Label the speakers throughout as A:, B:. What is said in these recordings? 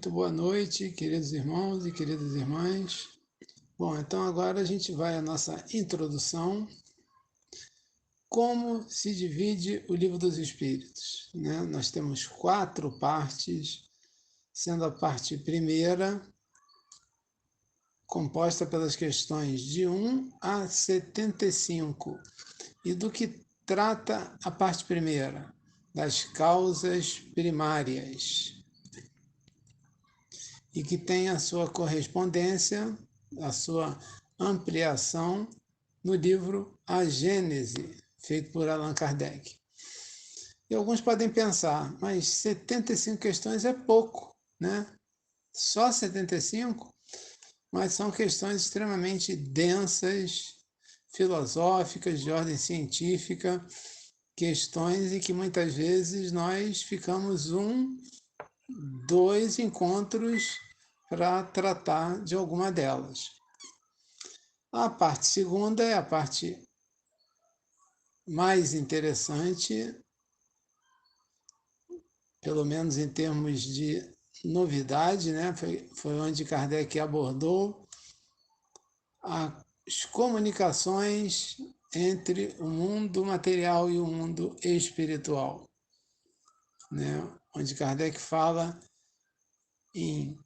A: Muito boa noite, queridos irmãos e queridas irmãs. Bom, então agora a gente vai à nossa introdução. Como se divide o Livro dos Espíritos, né? Nós temos 4 partes, sendo a parte primeira composta pelas questões de 1 a 75. E do que trata a parte primeira? Das causas primárias. E que tem a sua correspondência, a sua ampliação no livro A Gênese, feito por Allan Kardec. E alguns podem pensar, mas 75 questões é pouco, né? Só 75? Mas são questões extremamente densas, filosóficas, de ordem científica, questões em que muitas vezes nós ficamos 2 encontros para tratar de alguma delas. A parte segunda é a parte mais interessante, pelo menos em termos de novidade, né? Foi onde Kardec abordou as comunicações entre o mundo material e o mundo espiritual, né? Onde Kardec fala em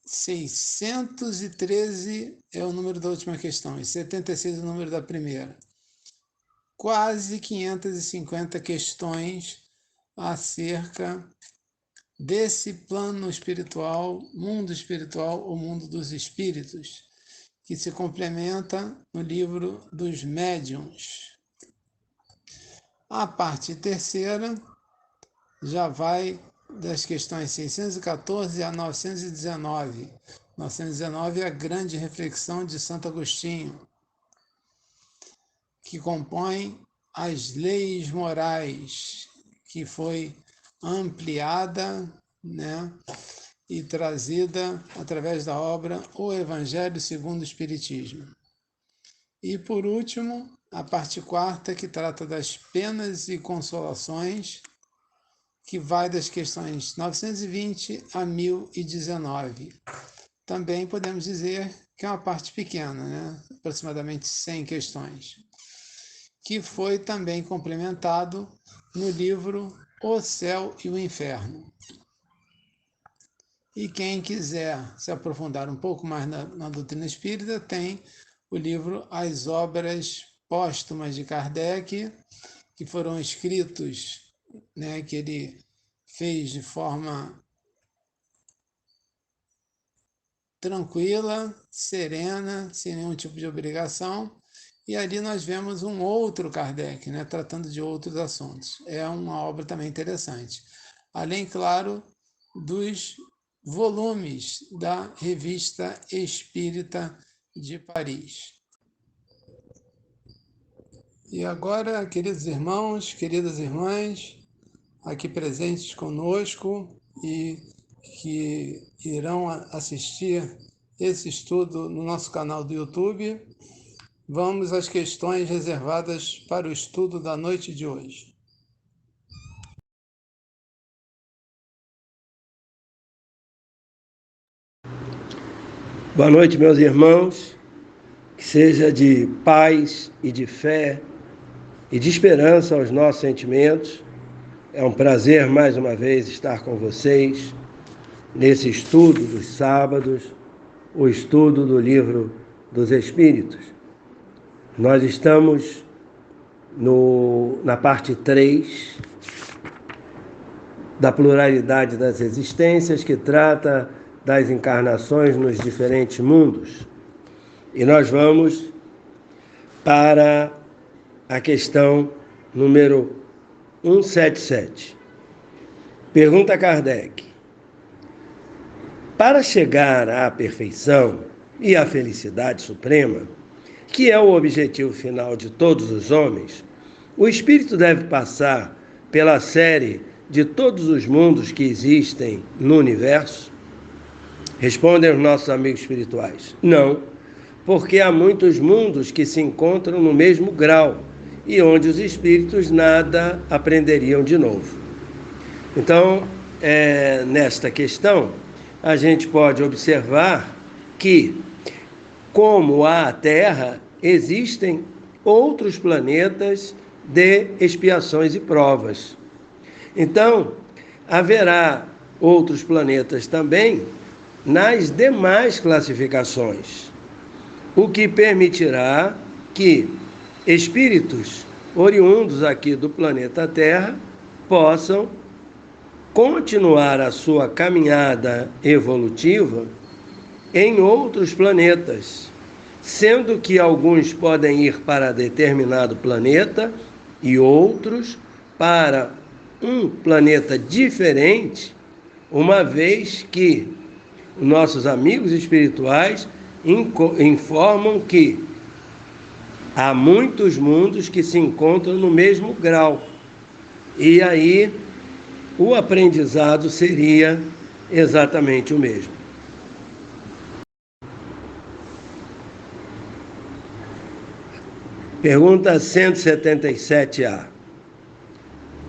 A: 613 é o número da última questão, e 76 é o número da primeira. Quase 550 questões acerca desse plano espiritual, o mundo dos espíritos, que se complementa no livro dos médiuns. A parte terceira já vai das questões 614 a 919. 919 é a grande reflexão de Santo Agostinho, que compõe as leis morais, que foi ampliada, né, e trazida através da obra O Evangelho segundo o Espiritismo. E, por último, a parte quarta, que trata das penas e consolações, que vai das questões 920 a 1019. Também podemos dizer que é uma parte pequena, né? Aproximadamente 100 questões, que foi também complementado no livro O Céu e o Inferno. E quem quiser se aprofundar um pouco mais na doutrina espírita, tem o livro As Obras Póstumas de Kardec, que foram escritos, né, que ele fez de forma tranquila, serena, sem nenhum tipo de obrigação. E ali nós vemos um outro Kardec, né, tratando de outros assuntos. É uma obra também interessante. Além, claro, dos volumes da Revista Espírita de Paris. E agora, queridos irmãos, queridas irmãs, aqui presentes conosco e que irão assistir esse estudo no nosso canal do YouTube, vamos às questões reservadas para o estudo da noite de hoje.
B: Boa noite, meus irmãos, que seja de paz e de fé e de esperança aos nossos sentimentos. É um prazer, mais uma vez, estar com vocês nesse estudo dos sábados, o estudo do Livro dos Espíritos. Nós estamos na parte 3 da pluralidade das existências, que trata das encarnações nos diferentes mundos. E nós vamos para a questão número 177. Pergunta Kardec: para chegar à perfeição e à felicidade suprema, que é o objetivo final de todos os homens, o espírito deve passar pela série de todos os mundos que existem no universo? Respondem os nossos amigos espirituais: não, porque há muitos mundos que se encontram no mesmo grau e onde os espíritos nada aprenderiam de novo. Então, nesta questão, a gente pode observar que, como há a Terra, existem outros planetas de expiações e provas. Então, haverá outros planetas também nas demais classificações, o que permitirá que espíritos oriundos aqui do planeta Terra possam continuar a sua caminhada evolutiva em outros planetas, sendo que alguns podem ir para determinado planeta e outros para um planeta diferente, uma vez que nossos amigos espirituais informam que há muitos mundos que se encontram no mesmo grau. E aí o aprendizado seria exatamente o mesmo. Pergunta 177A.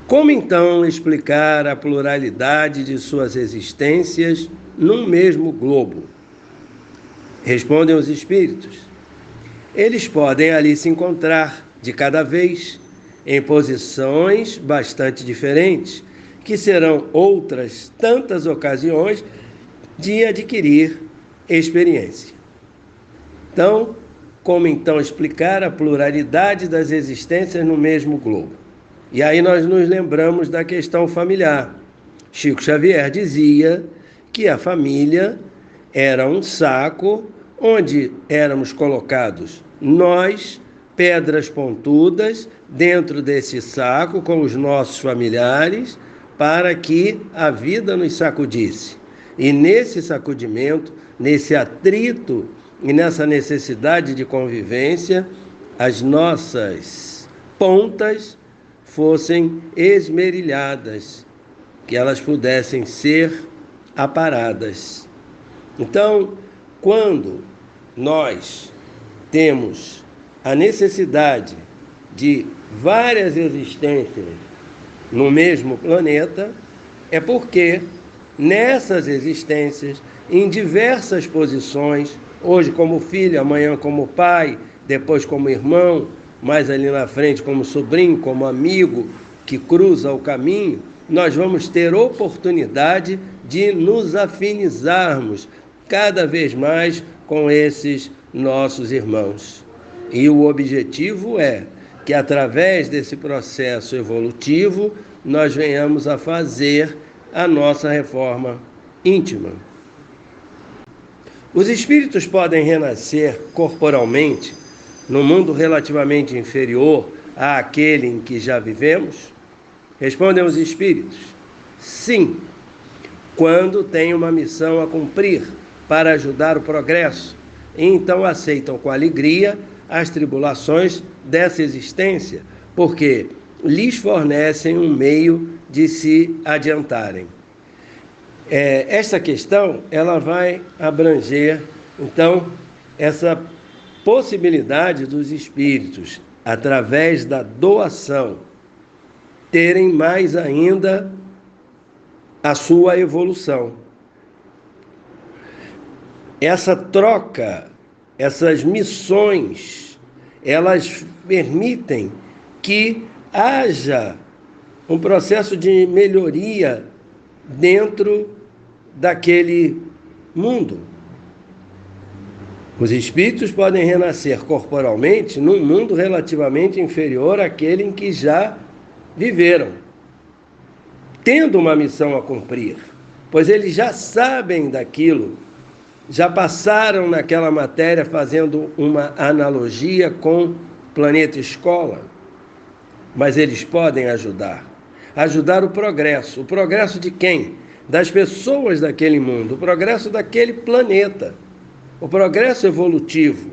B: Como então explicar a pluralidade de suas existências num mesmo globo? Respondem os espíritos. Eles podem ali se encontrar de cada vez, em posições bastante diferentes, que serão outras tantas ocasiões de adquirir experiência. Então, como então explicar a pluralidade das existências no mesmo globo? E aí nós nos lembramos da questão familiar. Chico Xavier dizia que a família era um saco onde éramos colocados nós, pedras pontudas, dentro desse saco com os nossos familiares, para que a vida nos sacudisse. E nesse sacudimento, nesse atrito e nessa necessidade de convivência, as nossas pontas fossem esmerilhadas, que elas pudessem ser aparadas. Então, quando nós temos a necessidade de várias existências no mesmo planeta, é porque nessas existências, em diversas posições, hoje como filho, amanhã como pai, depois como irmão, mais ali na frente como sobrinho, como amigo que cruza o caminho, nós vamos ter oportunidade de nos afinizarmos cada vez mais com esses nossos irmãos. E o objetivo é que através desse processo evolutivo nós venhamos a fazer a nossa reforma íntima. Os espíritos podem renascer corporalmente no mundo relativamente inferior àquele em que já vivemos? Respondem os espíritos: sim, quando têm uma missão a cumprir para ajudar o progresso, e então aceitam com alegria as tribulações dessa existência, porque lhes fornecem um meio de se adiantarem. Esta questão ela vai abranger, então, essa possibilidade dos espíritos, através da doação, terem mais ainda a sua evolução. Essa troca, essas missões, elas permitem que haja um processo de melhoria dentro daquele mundo. Os espíritos podem renascer corporalmente num mundo relativamente inferior àquele em que já viveram, tendo uma missão a cumprir, pois eles já sabem daquilo, já passaram naquela matéria fazendo uma analogia com o planeta escola, mas eles podem ajudar o progresso. O progresso de quem? Das pessoas daquele mundo, o progresso daquele planeta, o progresso evolutivo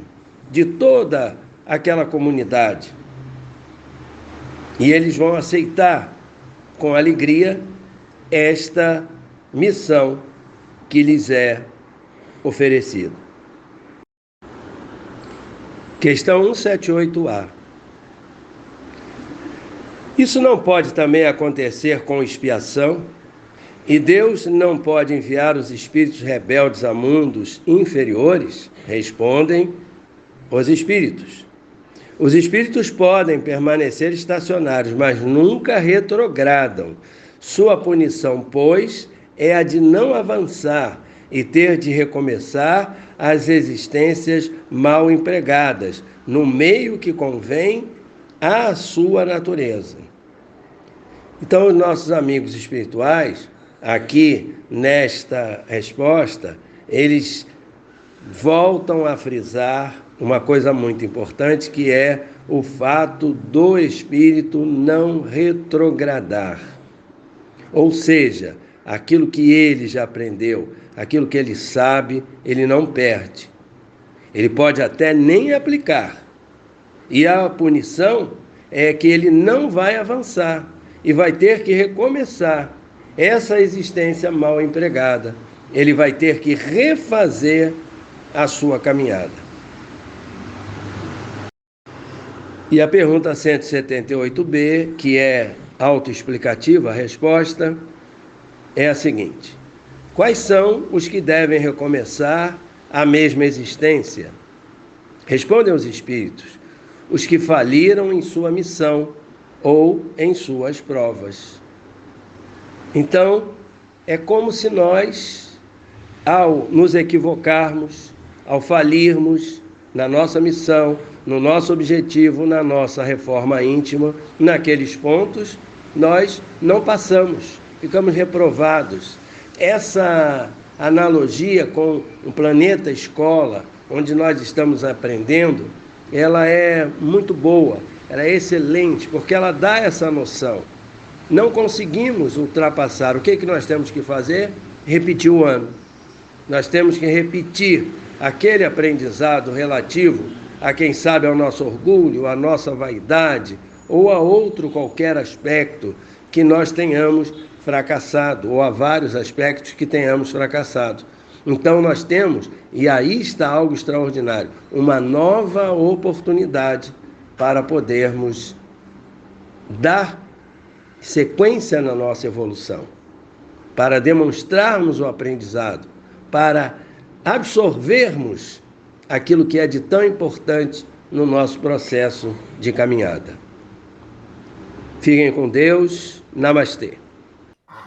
B: de toda aquela comunidade. E eles vão aceitar com alegria esta missão que lhes é oferecida. Questão 178A. Isso não pode também acontecer com expiação? E Deus não pode enviar os espíritos rebeldes a mundos inferiores? Respondem os espíritos. Os espíritos podem permanecer estacionários, mas nunca retrogradam. Sua punição, pois, é a de não avançar e ter de recomeçar as existências mal empregadas, no meio que convém à sua natureza. Então, os nossos amigos espirituais, aqui nesta resposta, eles voltam a frisar uma coisa muito importante, que é o fato do espírito não retrogradar. Ou seja, aquilo que ele já aprendeu, aquilo que ele sabe, ele não perde. Ele pode até nem aplicar. E a punição é que ele não vai avançar e vai ter que recomeçar essa existência mal empregada. Ele vai ter que refazer a sua caminhada. E a pergunta 178b, que é autoexplicativa, a resposta é a seguinte: quais são os que devem recomeçar a mesma existência? Respondem os espíritos: os que faliram em sua missão ou em suas provas. Então, é como se nós, ao nos equivocarmos, ao falirmos na nossa missão, no nosso objetivo, na nossa reforma íntima, naqueles pontos, nós não passamos, ficamos reprovados. Essa analogia com o planeta escola, onde nós estamos aprendendo, ela é muito boa, ela é excelente, porque ela dá essa noção. Não conseguimos ultrapassar. O que nós temos que fazer? Repetir o ano. Nós temos que repetir aquele aprendizado relativo a, quem sabe, ao nosso orgulho, à nossa vaidade ou a outro qualquer aspecto que nós tenhamos fracassado, ou a vários aspectos que tenhamos fracassado. Então nós temos, e aí está algo extraordinário, uma nova oportunidade para podermos dar sequência na nossa evolução, para demonstrarmos o aprendizado, para absorvermos aquilo que é de tão importante no nosso processo de caminhada. Fiquem com Deus. Namastê.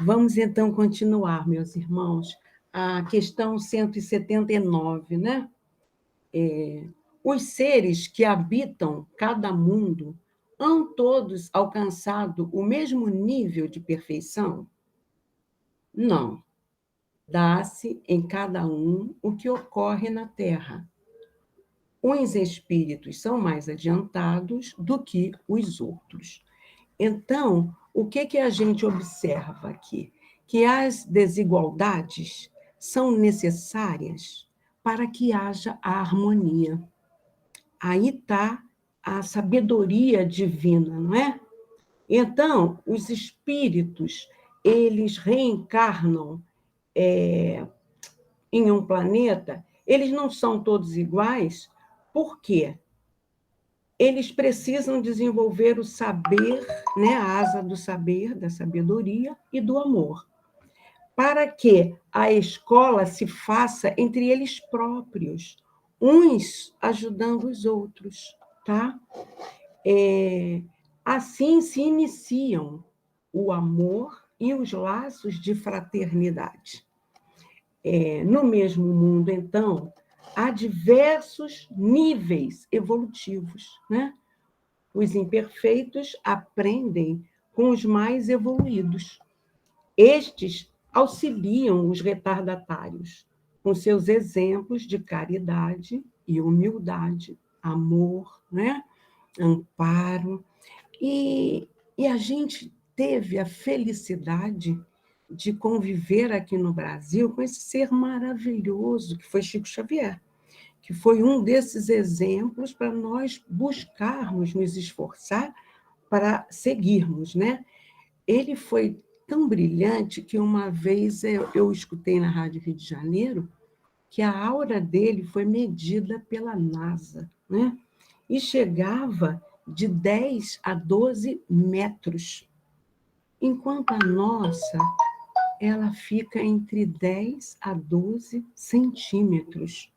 C: Vamos então continuar, meus irmãos, a questão 179, né? Os seres que habitam cada mundo hão todos alcançado o mesmo nível de perfeição? Não. Dá-se em cada um o que ocorre na Terra. Uns espíritos são mais adiantados do que os outros. Então, o que a gente observa aqui? Que as desigualdades são necessárias para que haja a harmonia. Aí está a sabedoria divina, não é? Então, os espíritos, eles reencarnam em um planeta, eles não são todos iguais, por quê? Eles precisam desenvolver o saber, né, a asa do saber, da sabedoria e do amor, para que a escola se faça entre eles próprios, uns ajudando os outros, tá? Assim se iniciam o amor e os laços de fraternidade. No mesmo mundo, então, há diversos níveis evolutivos, né? Os imperfeitos aprendem com os mais evoluídos. Estes auxiliam os retardatários com seus exemplos de caridade e humildade, amor, né? Amparo. E a gente teve a felicidade de conviver aqui no Brasil com esse ser maravilhoso que foi Chico Xavier, que foi um desses exemplos para nós buscarmos nos esforçar para seguirmos, né? Ele foi tão brilhante que uma vez eu escutei na Rádio Rio de Janeiro que a aura dele foi medida pela NASA, né? E chegava de 10 a 12 metros, enquanto a nossa ela fica entre 10 a 12 centímetros.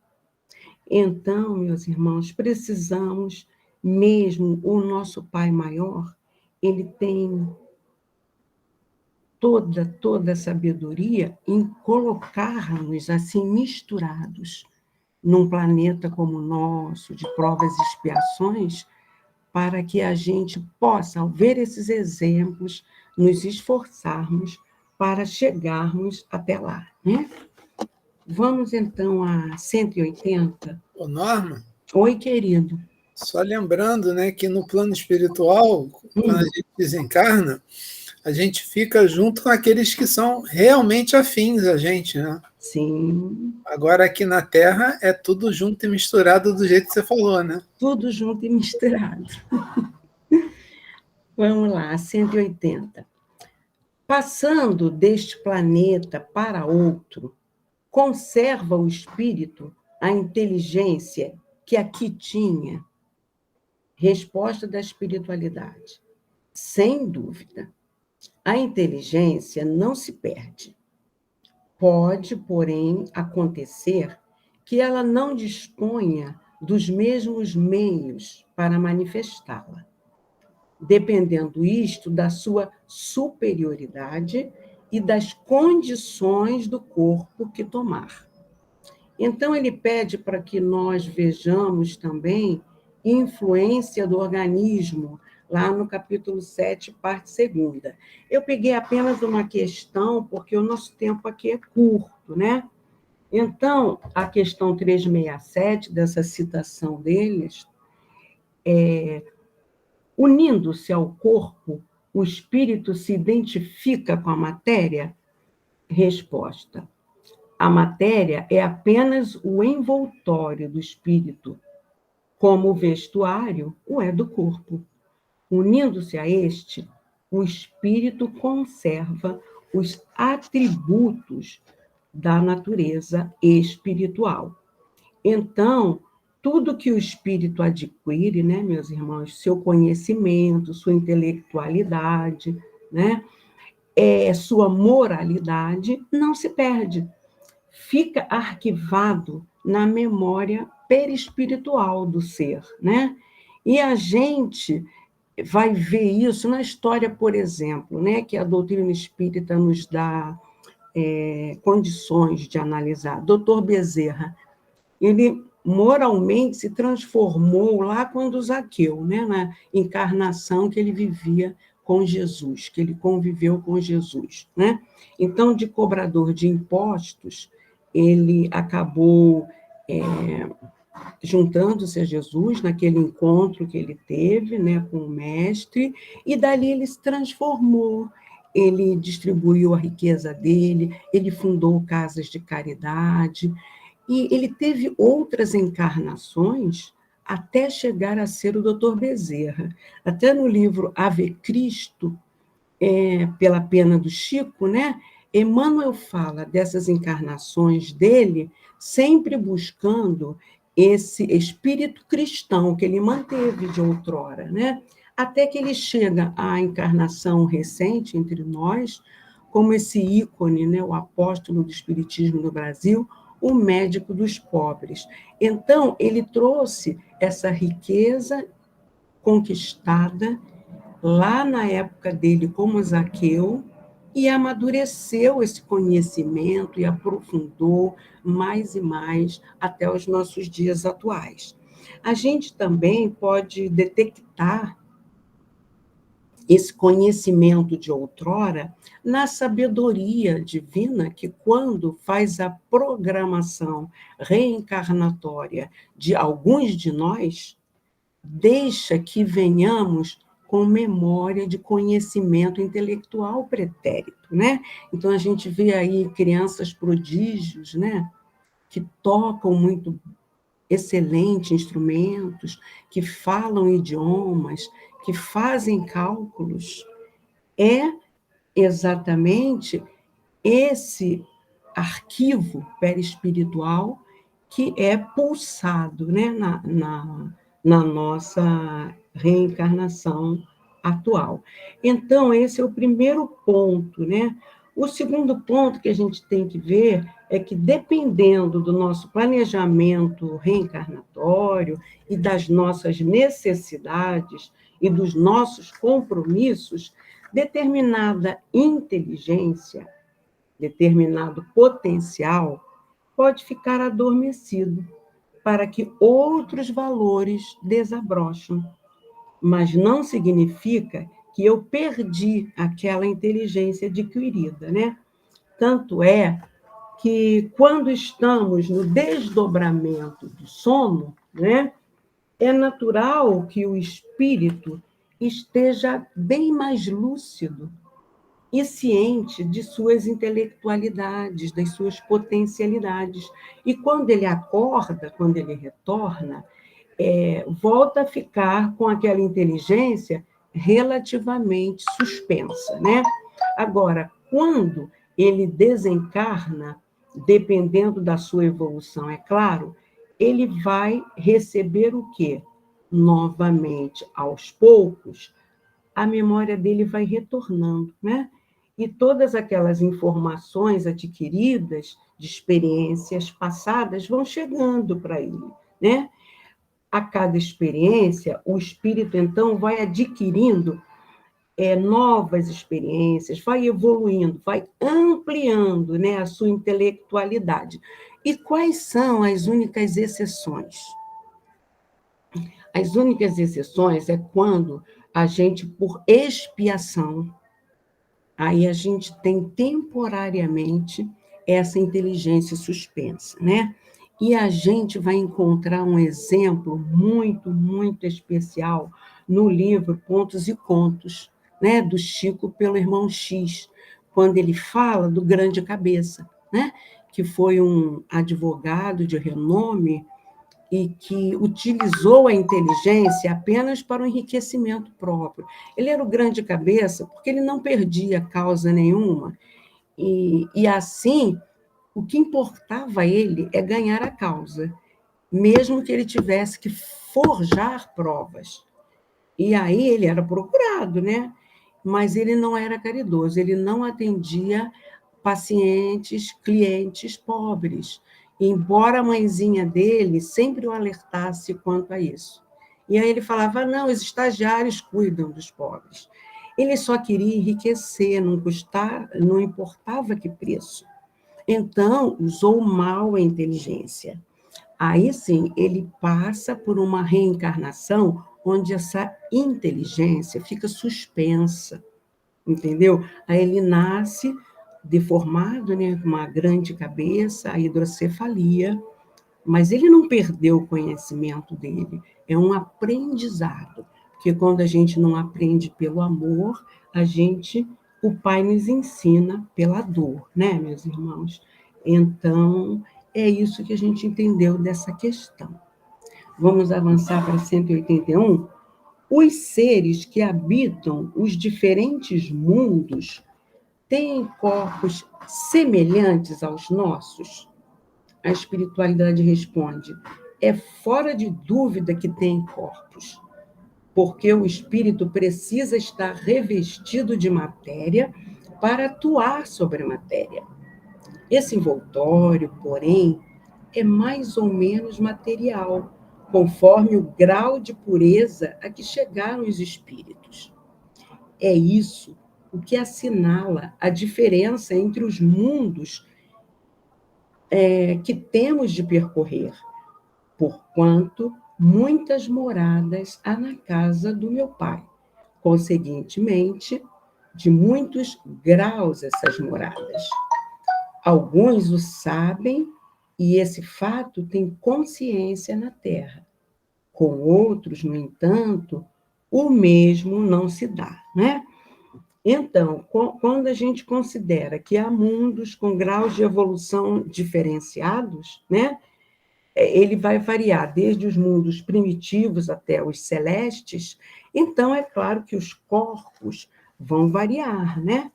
C: Então, meus irmãos, precisamos mesmo, o nosso Pai Maior, ele tem toda a sabedoria em colocar-nos assim misturados num planeta como o nosso, de provas e expiações, para que a gente possa, ao ver esses exemplos, nos esforçarmos para chegarmos até lá, né? Vamos, então, a 180.
A: Ô, Norma,
C: Oi, querido.
A: só lembrando, né, que no plano espiritual, quando a gente desencarna, a gente fica junto com aqueles que são realmente afins a gente, né?
C: Sim.
A: Agora aqui na Terra é tudo junto e misturado do jeito que você falou, né?
C: Tudo junto e misturado. Vamos lá, 180. Passando deste planeta para outro, conserva o espírito a inteligência que aqui tinha? Resposta da espiritualidade. Sem dúvida. A inteligência não se perde. Pode, porém, acontecer que ela não disponha dos mesmos meios para manifestá-la, dependendo isto da sua superioridade e das condições do corpo que tomar. Então, ele pede para que nós vejamos também influência do organismo, lá no capítulo 7, parte 2ª. Eu peguei apenas uma questão, porque o nosso tempo aqui é curto, né? Então, a questão 367, dessa citação deles, unindo-se ao corpo, o espírito se identifica com a matéria? Resposta: a matéria é apenas o envoltório do espírito, como o vestuário o é do corpo. Unindo-se a este, o espírito conserva os atributos da natureza espiritual. Então, tudo que o espírito adquire, né, meus irmãos, seu conhecimento, sua intelectualidade, né, sua moralidade, não se perde. Fica arquivado na memória perispiritual do ser, né? E a gente vai ver isso na história, por exemplo, né, que a doutrina espírita nos dá condições de analisar. Dr. Bezerra, ele moralmente se transformou lá quando Zaqueu, né, na encarnação que ele vivia com Jesus, que ele conviveu com Jesus, né? Então, de cobrador de impostos, ele acabou juntando-se a Jesus naquele encontro que ele teve, né, com o mestre, e dali ele se transformou. Ele distribuiu a riqueza dele, ele fundou casas de caridade, e ele teve outras encarnações até chegar a ser o Dr. Bezerra. Até no livro Ave Cristo, pela pena do Chico, né, Emmanuel fala dessas encarnações dele, sempre buscando esse espírito cristão que ele manteve de outrora, né? Até que ele chega à encarnação recente entre nós, como esse ícone, né, o apóstolo do espiritismo no Brasil, o médico dos pobres. Então, ele trouxe essa riqueza conquistada lá na época dele como Zaqueu, e amadureceu esse conhecimento e aprofundou mais e mais até os nossos dias atuais. A gente também pode detectar esse conhecimento de outrora na sabedoria divina, que quando faz a programação reencarnatória de alguns de nós, deixa que venhamos com memória de conhecimento intelectual pretérito, né? Então, a gente vê aí crianças prodígios, né? Que tocam muito excelentes instrumentos, que falam idiomas, que fazem cálculos. É exatamente esse arquivo perispiritual que é pulsado, né, na nossa reencarnação atual. Então, esse é o primeiro ponto, né? O segundo ponto que a gente tem que ver é que, dependendo do nosso planejamento reencarnatório e das nossas necessidades e dos nossos compromissos, determinada inteligência, determinado potencial, pode ficar adormecido para que outros valores desabrochem. Mas não significa que eu perdi aquela inteligência adquirida, né? Tanto é que, quando estamos no desdobramento do sono, né, é natural que o espírito esteja bem mais lúcido e ciente de suas intelectualidades, das suas potencialidades. E quando ele acorda, quando ele retorna, volta a ficar com aquela inteligência relativamente suspensa, né? Agora, quando ele desencarna, dependendo da sua evolução, é claro, ele vai receber o quê? Novamente, aos poucos, a memória dele vai retornando, né? E todas aquelas informações adquiridas de experiências passadas vão chegando para ele, né? A cada experiência, o espírito, então, vai adquirindo novas experiências, vai evoluindo, vai ampliando, né, a sua intelectualidade. E quais são as únicas exceções? As únicas exceções é quando a gente, por expiação, aí a gente tem temporariamente essa inteligência suspensa, né? E a gente vai encontrar um exemplo muito, muito especial no livro Contos e Contos, né, do Chico pelo irmão X, quando ele fala do Grande Cabeça, né, que foi um advogado de renome e que utilizou a inteligência apenas para o enriquecimento próprio. Ele era o grande cabeça porque ele não perdia causa nenhuma, e assim, o que importava a ele é ganhar a causa, mesmo que ele tivesse que forjar provas. E aí ele era procurado, né? Mas ele não era caridoso, ele não atendia pacientes, clientes pobres, embora a mãezinha dele sempre o alertasse quanto a isso. E aí ele falava, não, os estagiários cuidam dos pobres. Ele só queria enriquecer, não importava que preço. Então, usou mal a inteligência. Aí sim, ele passa por uma reencarnação onde essa inteligência fica suspensa, entendeu? Aí ele nasce deformado, né, com uma grande cabeça, a hidrocefalia, mas ele não perdeu o conhecimento dele, é um aprendizado, porque quando a gente não aprende pelo amor, o Pai nos ensina pela dor, né, meus irmãos? Então, é isso que a gente entendeu dessa questão. Vamos avançar para 181? Os seres que habitam os diferentes mundos têm corpos semelhantes aos nossos? A espiritualidade responde, é fora de dúvida que tem corpos, porque o espírito precisa estar revestido de matéria para atuar sobre a matéria. Esse envoltório, porém, é mais ou menos material, conforme o grau de pureza a que chegaram os espíritos. É isso o que assinala a diferença entre os mundos que temos de percorrer, porquanto muitas moradas há na casa do meu Pai. Conseguintemente, de muitos graus essas moradas. Alguns o sabem e esse fato tem consciência na Terra. Com outros, no entanto, o mesmo não se dá, né? Então, quando a gente considera que há mundos com graus de evolução diferenciados, né? Ele vai variar desde os mundos primitivos até os celestes, então é claro que os corpos vão variar, né?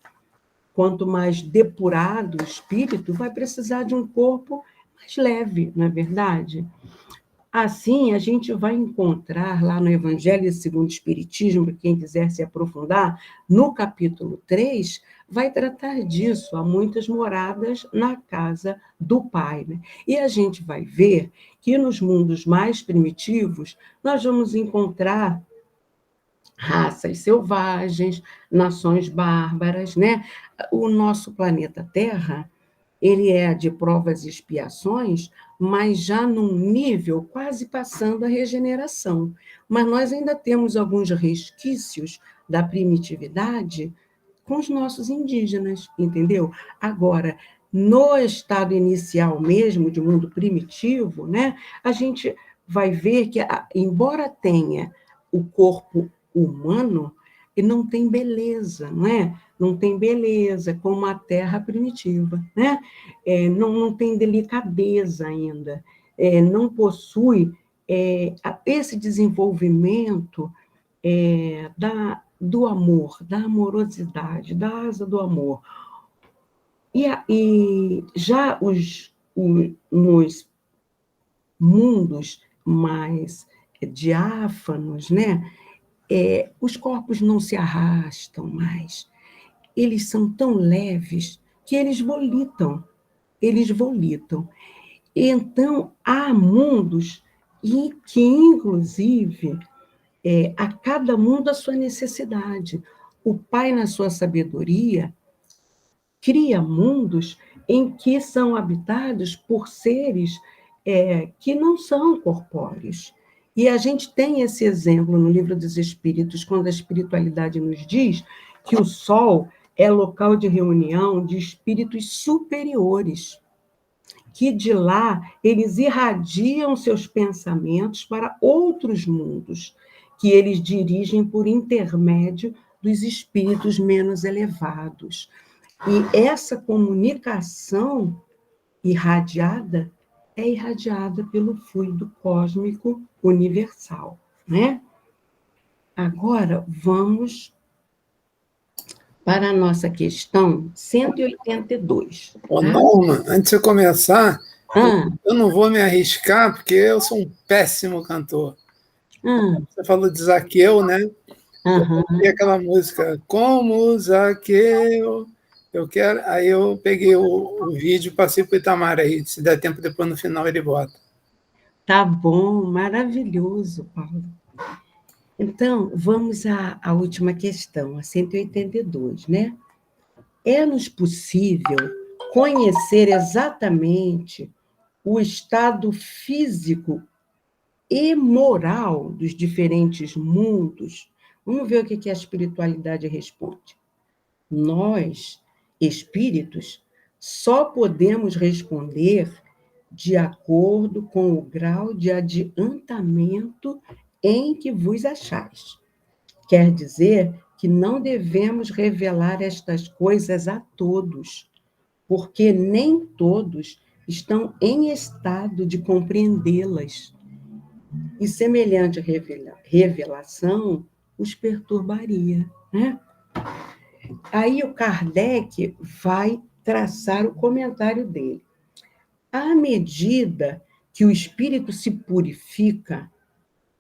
C: Quanto mais depurado o espírito, vai precisar de um corpo mais leve, não é verdade? Assim, a gente vai encontrar lá no Evangelho segundo o Espiritismo, para quem quiser se aprofundar, no capítulo 3, vai tratar disso. Há muitas moradas na casa do Pai, né? E a gente vai ver que nos mundos mais primitivos, nós vamos encontrar raças selvagens, nações bárbaras, né? O nosso planeta Terra, ele é de provas e expiações, mas já num nível quase passando a regeneração. Mas nós ainda temos alguns resquícios da primitividade com os nossos indígenas, entendeu? Agora, no estado inicial mesmo, de mundo primitivo, né, a gente vai ver que, embora tenha o corpo humano, ele não tem beleza, não é? Não tem beleza como a terra primitiva, né? Não tem delicadeza ainda, não possui esse desenvolvimento do amor, da amorosidade, da asa do amor. E já nos mundos mais diáfanos, né? Os corpos não se arrastam mais, eles são tão leves que eles volitam. Então, há mundos em que, inclusive, a cada mundo a sua necessidade. O Pai, na sua sabedoria, cria mundos em que são habitados por seres que não são corpóreos. E a gente tem esse exemplo no Livro dos Espíritos, quando a espiritualidade nos diz que o Sol é local de reunião de espíritos superiores, que de lá eles irradiam seus pensamentos para outros mundos, que eles dirigem por intermédio dos espíritos menos elevados. E essa comunicação irradiada é irradiada pelo fluido cósmico universal, né? Agora, vamos para a nossa questão 182.
A: Ô,
C: Tá?
A: Norma, antes de você começar,
C: Ah,
A: eu não vou me arriscar, porque eu sou um péssimo cantor. Você falou de Zaqueu, né? E aquela música, como Zaqueu, eu quero. Aí eu peguei o vídeo e passei para o Itamaraí. Se der tempo, depois no final ele bota.
C: tá bom, maravilhoso, Paulo. Então, vamos à última questão, a 182, né? É-nos possível conhecer exatamente o estado físico e moral dos diferentes mundos? Vamos ver o que a espiritualidade responde. Nós, espíritos, só podemos responder de acordo com o grau de adiantamento em que vos achais. Quer dizer que não devemos revelar estas coisas a todos, porque nem todos estão em estado de compreendê-las. E semelhante revelação os perturbaria, né? Aí o Kardec vai traçar o comentário dele. À medida que o espírito se purifica,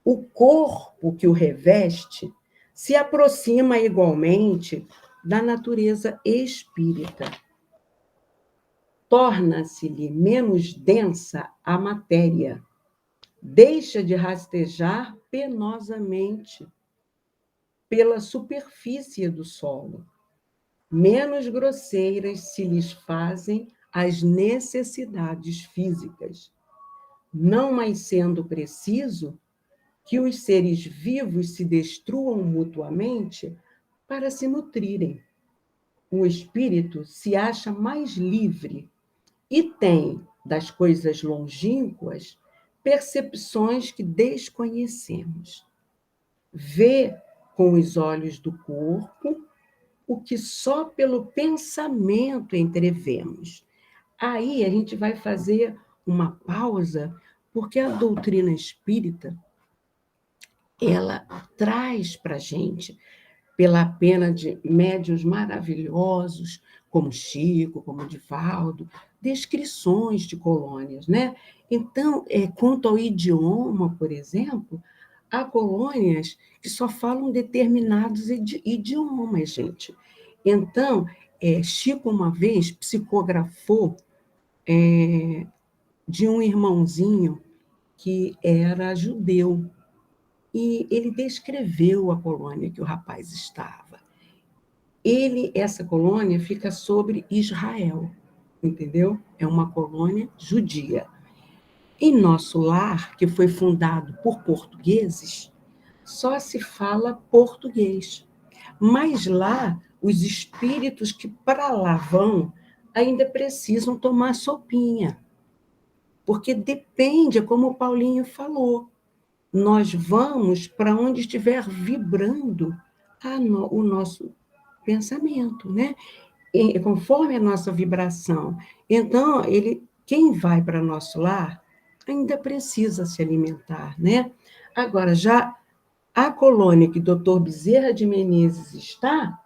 C: o corpo que o reveste se aproxima igualmente da natureza espírita. Torna-se-lhe menos densa a matéria, deixa de rastejar penosamente pela superfície do solo. Menos grosseiras se lhes fazem as necessidades físicas, não mais sendo preciso que os seres vivos se destruam mutuamente para se nutrirem. O espírito se acha mais livre e tem, das coisas longínquas, percepções que desconhecemos. Vê com os olhos do corpo o que só pelo pensamento entrevemos. Aí a gente vai fazer uma pausa, porque a doutrina espírita, ela traz para a gente, pela pena de médiuns maravilhosos, como Chico, como Divaldo, descrições de colônias, né? Então, quanto ao idioma, por exemplo, há colônias que só falam determinados idiomas, gente. Então, Chico, uma vez, psicografou de um irmãozinho que era judeu, e ele descreveu a colônia que o rapaz estava. Essa colônia fica sobre Israel, entendeu? É uma colônia judia. Em Nosso Lar, que foi fundado por portugueses, só se fala português. Mas lá, os espíritos que para lá vão ainda precisam tomar sopinha, porque depende, como o Paulinho falou, nós vamos para onde estiver vibrando o nosso pensamento, né? Conforme a nossa vibração. Então, quem vai para nosso lar ainda precisa se alimentar, né? Agora, já a colônia que o doutor Bezerra de Menezes está,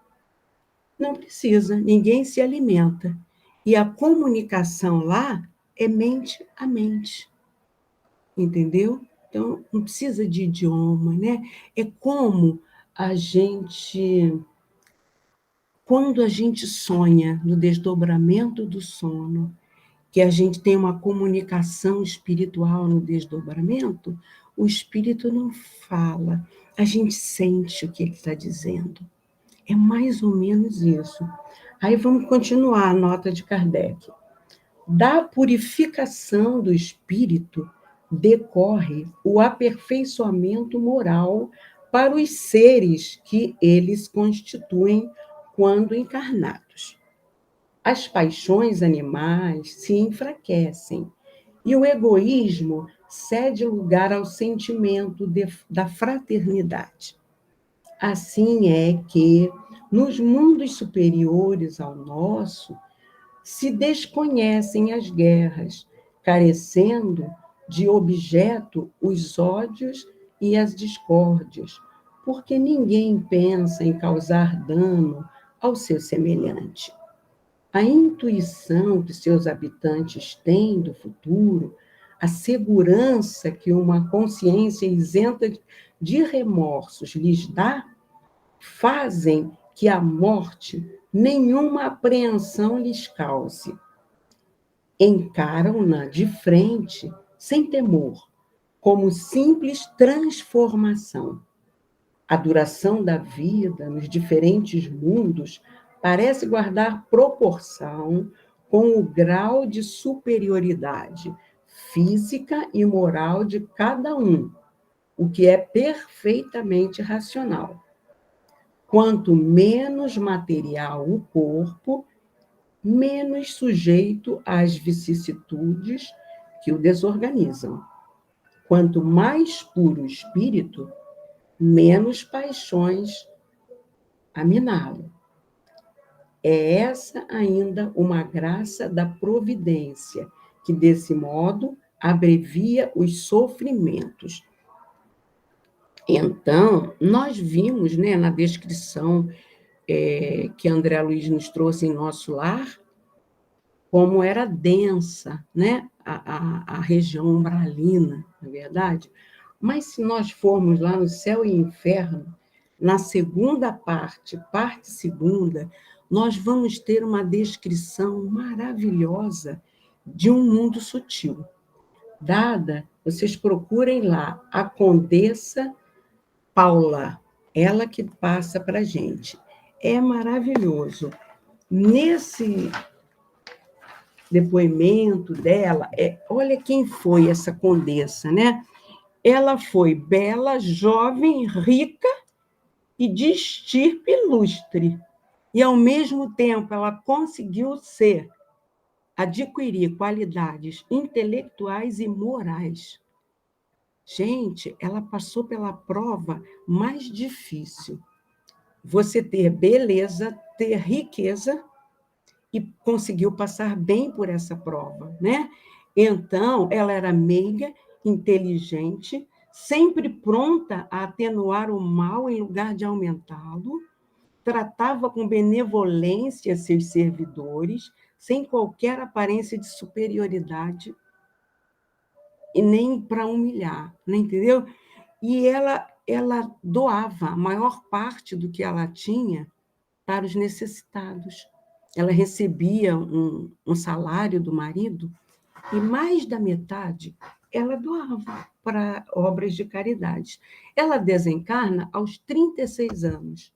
C: não precisa, ninguém se alimenta. E a comunicação lá é mente a mente, entendeu? Então, não precisa de idioma, né? É como quando a gente sonha no desdobramento do sono, que a gente tem uma comunicação espiritual no desdobramento, o espírito não fala, a gente sente o que ele está dizendo. É mais ou menos isso. Aí vamos continuar a nota de Kardec. Da purificação do espírito decorre o aperfeiçoamento moral para os seres que eles constituem quando encarnados. As paixões animais se enfraquecem e o egoísmo cede lugar ao sentimento da fraternidade. Assim é que, nos mundos superiores ao nosso, se desconhecem as guerras, carecendo de objeto os ódios e as discórdias, porque ninguém pensa em causar dano ao seu semelhante. A intuição que seus habitantes têm do futuro, a segurança que uma consciência isenta de remorsos lhes dá, fazem que a morte nenhuma apreensão lhes cause. Encaram-na de frente, sem temor, como simples transformação. A duração da vida nos diferentes mundos parece guardar proporção com o grau de superioridade física e moral de cada um, o que é perfeitamente racional. Quanto menos material o corpo, menos sujeito às vicissitudes que o desorganizam. Quanto mais puro o espírito, menos paixões a miná-lo. É essa ainda uma graça da providência, que desse modo abrevia os sofrimentos. Então, nós vimos, né, na descrição que André Luiz nos trouxe em Nosso Lar, como era densa, né, a região umbralina, na verdade. Mas se nós formos lá no Céu e Inferno, na segunda parte segunda, nós vamos ter uma descrição maravilhosa de um mundo sutil. Dada, vocês procurem lá, a Condessa Paula, ela que passa para a gente. É maravilhoso. Nesse depoimento dela, olha quem foi essa condessa, né? Ela foi bela, jovem, rica e de estirpe ilustre. E, ao mesmo tempo, ela conseguiu adquirir qualidades intelectuais e morais. Gente, ela passou pela prova mais difícil. Você ter beleza, ter riqueza, e conseguiu passar bem por essa prova, né? Então, ela era meiga, inteligente, sempre pronta a atenuar o mal em lugar de aumentá-lo, tratava com benevolência seus servidores, sem qualquer aparência de superioridade e nem para humilhar, né? Entendeu? E ela doava a maior parte do que ela tinha para os necessitados. Ela recebia um salário do marido e mais da metade ela doava para obras de caridade. Ela desencarna aos 36 anos,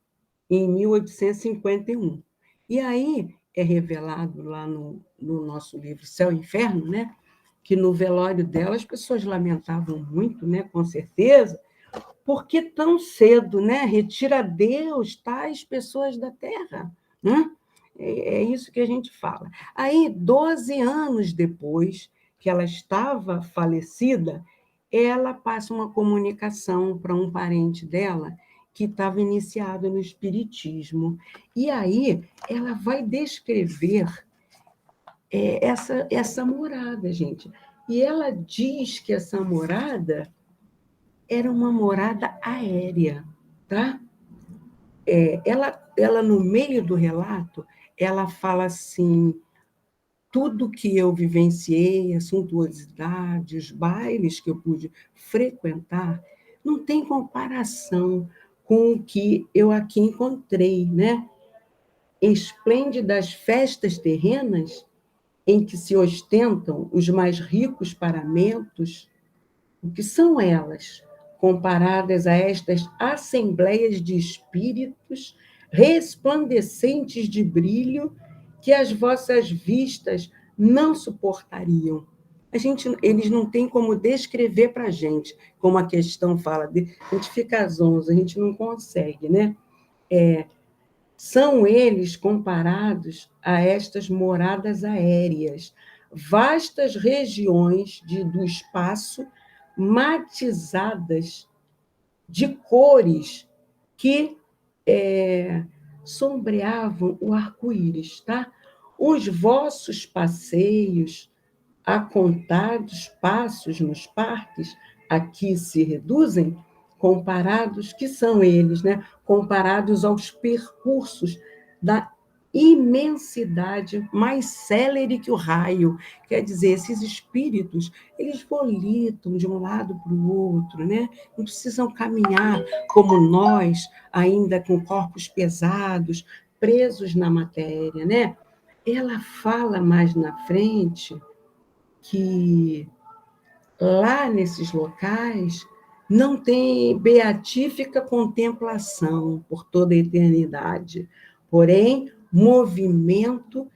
C: em 1851. E aí é revelado lá no nosso livro Céu e Inferno, né, que no velório dela as pessoas lamentavam muito, né, com certeza, porque tão cedo, né, retira Deus tais pessoas da terra, né? É isso que a gente fala. Aí, 12 anos depois que ela estava falecida, ela passa uma comunicação para um parente dela que estava iniciado no espiritismo. E aí ela vai descrever essa morada, gente. E ela diz que essa morada era uma morada aérea, tá? Ela, no meio do relato, ela fala assim, tudo que eu vivenciei, a suntuosidade, os bailes que eu pude frequentar, não tem comparação com o que eu aqui encontrei, né? Esplêndidas festas terrenas em que se ostentam os mais ricos paramentos, o que são elas, comparadas a estas assembleias de espíritos resplandecentes de brilho que as vossas vistas não suportariam? Eles não têm como descrever para a gente, como a questão fala, a gente fica zonzo, a gente não consegue, né? São eles comparados a estas moradas aéreas, vastas regiões do espaço matizadas de cores que sombreavam o arco-íris, tá? Os vossos passeios a contados passos nos parques aqui se reduzem, comparados, que são eles, né? Comparados aos percursos da imensidade mais célere que o raio. Quer dizer, esses espíritos, eles volitam de um lado para o outro, né? Não precisam caminhar como nós, ainda com corpos pesados, presos na matéria, né? Ela fala mais na frente que lá nesses locais não tem beatífica contemplação por toda a eternidade, porém, movimento,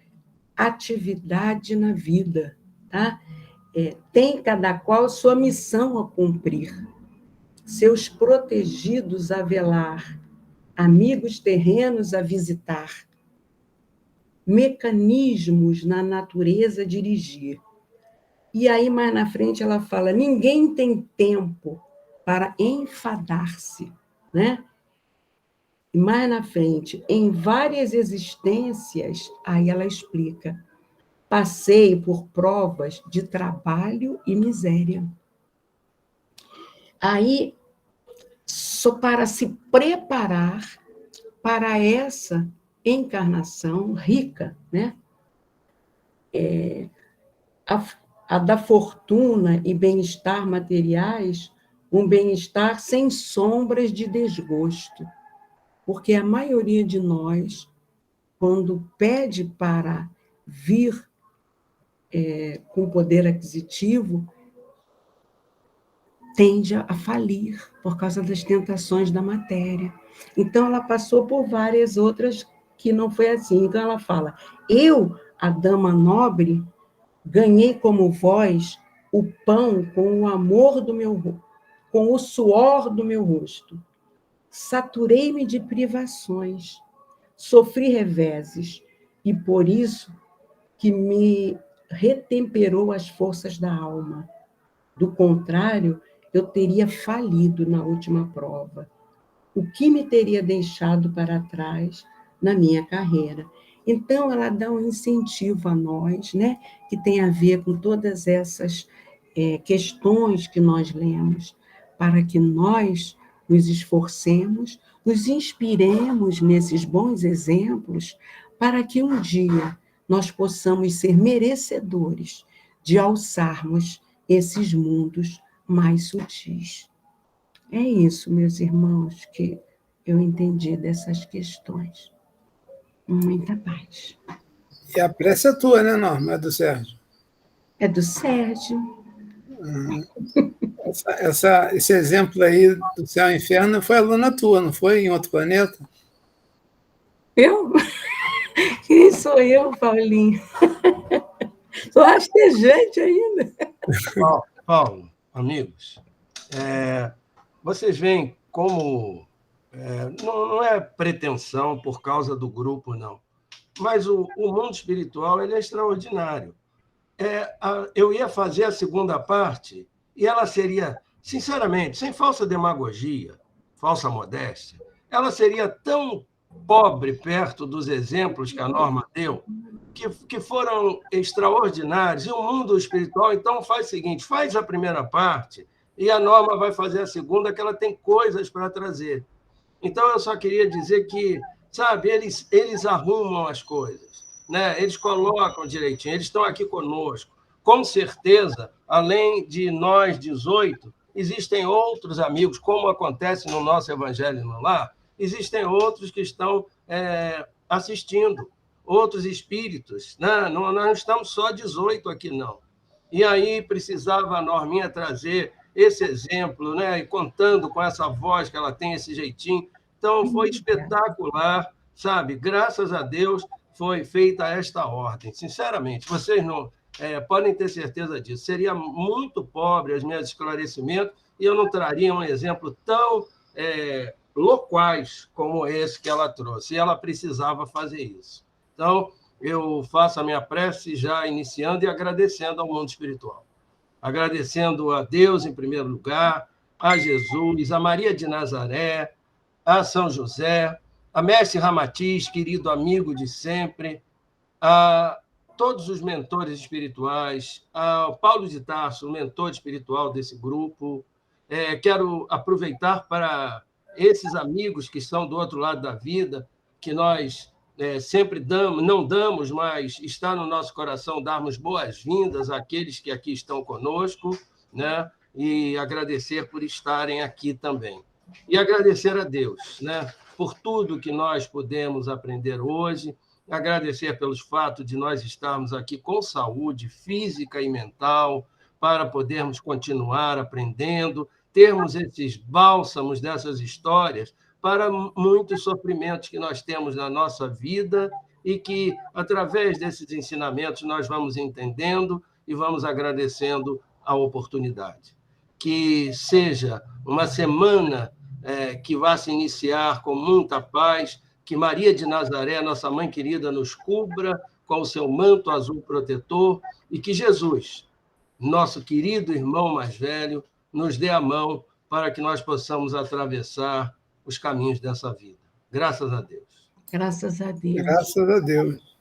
C: atividade na vida, tá? Tem cada qual sua missão a cumprir, seus protegidos a velar, amigos terrenos a visitar, mecanismos na natureza a dirigir. E aí, mais na frente, ela fala, ninguém tem tempo para enfadar-se, né? E mais na frente, em várias existências, aí ela explica, passei por provas de trabalho e miséria. Aí, só para se preparar para essa encarnação rica, né? A da fortuna e bem-estar materiais, um bem-estar sem sombras de desgosto. Porque a maioria de nós, quando pede para vir com poder aquisitivo, tende a falir por causa das tentações da matéria. Então, ela passou por várias outras que não foi assim. Então, ela fala, eu, a dama nobre, ganhei como vós o pão com o amor do meu rosto, com o suor do meu rosto. Saturei-me de privações, sofri reveses, e por isso que me retemperou as forças da alma. Do contrário, eu teria falido na última prova, o que me teria deixado para trás na minha carreira. Então, ela dá um incentivo a nós, né, que tem a ver com todas essas questões que nós lemos, para que nós nos esforcemos, nos inspiremos nesses bons exemplos, para que um dia nós possamos ser merecedores de alçarmos esses mundos mais sutis. É isso, meus irmãos, que eu entendi dessas questões. Muita paz.
A: E a prece é tua, né, Norma? É do Sérgio.
C: É do Sérgio.
A: Esse exemplo aí do céu e inferno foi aluna tua, não foi? Em outro planeta?
C: Eu? Quem sou eu, Paulinho? Sou rastejante ainda.
B: Paulo, amigos, vocês veem como... não é pretensão por causa do grupo, não. Mas o mundo espiritual ele é extraordinário. Eu ia fazer a segunda parte e ela seria, sinceramente, sem falsa demagogia, falsa modéstia, ela seria tão pobre perto dos exemplos que a Norma deu, que foram extraordinários. E o mundo espiritual, então, faz o seguinte, faz a primeira parte e a Norma vai fazer a segunda, que ela tem coisas para trazer. Então, eu só queria dizer que, sabe, eles arrumam as coisas, né? Eles colocam direitinho, eles estão aqui conosco. Com certeza, além de nós 18, existem outros amigos, como acontece no nosso Evangelho no Lar, existem outros que estão assistindo, outros espíritos, né? Nós não estamos só 18 aqui, não. E aí precisava a Norminha trazer esse exemplo, né? E contando com essa voz que ela tem, esse jeitinho. Então, foi espetacular, sabe? Graças a Deus foi feita esta ordem. Sinceramente, vocês não podem ter certeza disso. Seria muito pobre os meus esclarecimentos e eu não traria um exemplo tão loquaz como esse que ela trouxe. E ela precisava fazer isso. Então, eu faço a minha prece já iniciando e agradecendo ao mundo espiritual. Agradecendo a Deus, em primeiro lugar, a Jesus, a Maria de Nazaré, a São José, a Mestre Ramatiz, querido amigo de sempre, a todos os mentores espirituais, ao Paulo de Tarso, o mentor espiritual desse grupo. Quero aproveitar para esses amigos que estão do outro lado da vida, que nós sempre damos, não damos, mas está no nosso coração darmos boas-vindas àqueles que aqui estão conosco, né? E agradecer por estarem aqui também. E agradecer a Deus, né? Por tudo que nós podemos aprender hoje, agradecer pelos fatos de nós estarmos aqui com saúde física e mental, para podermos continuar aprendendo, termos esses bálsamos dessas histórias para muitos sofrimentos que nós temos na nossa vida e que, através desses ensinamentos, nós vamos entendendo e vamos agradecendo a oportunidade. Que seja uma semana que vá se iniciar com muita paz, que Maria de Nazaré, nossa mãe querida, nos cubra com o seu manto azul protetor e que Jesus, nosso querido irmão mais velho, nos dê a mão para que nós possamos atravessar os caminhos dessa vida. Graças a Deus.
C: Graças a Deus.
A: Graças a Deus.